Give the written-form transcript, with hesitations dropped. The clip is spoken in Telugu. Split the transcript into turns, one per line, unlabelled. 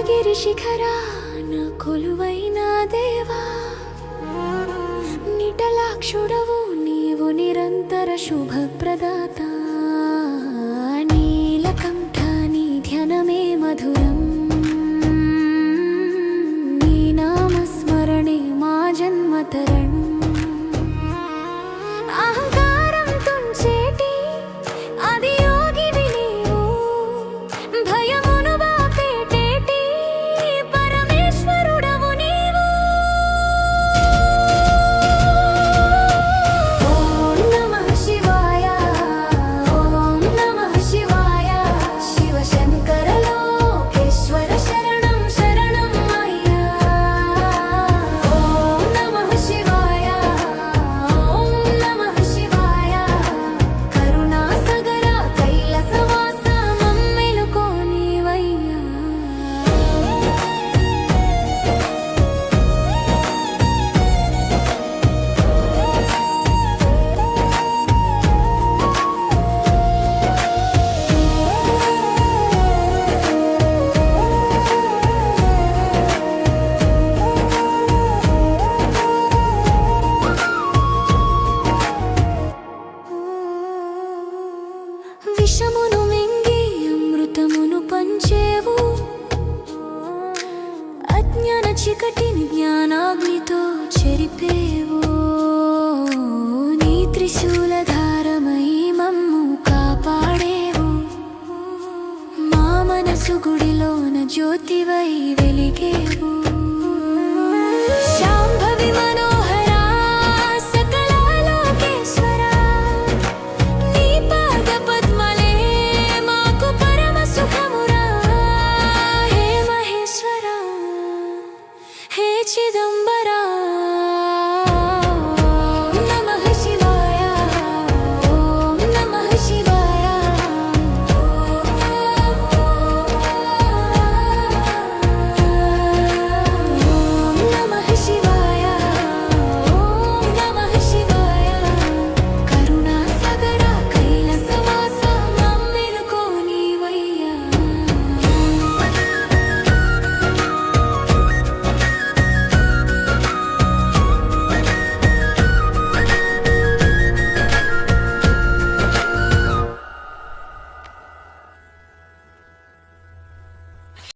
గిరి శిఖరాన కొలువైన దేవా, నిటలాక్షుడవు నీవు నిరంతర శుభప్రదాత. నీలకంఠ నీ ధ్యానమే మధురం, నీ నామస్మరణే మా జన్మతరణ్. అహంకారం తుంచేటి అది యోగివి నీవు, భయమును బాపేటేటి పరమేశ్వరుడవు నీవు. ఓం నమః శివాయ, ఓం నమః శివాయ. శివ శంకర లోకేశ్వర శరణం శరణం అయ్యా. ఓం నమః శివాయ, ఓం నమః శివాయ. కరుణా సగర కైలాసవాస మమ్మెలుకో నీవయ్యా. విషమును మింగి అమృతమును పంచేవు, అజ్ఞాన చీకటిని జ్ఞానాగ్నితో చెరిపేవు. నీ త్రిశూలధారమై మమ్ము కాపాడేవు, మా మనసు గుడిలోన జ్యోతివై వెలిగేవు. శాంభవి మనో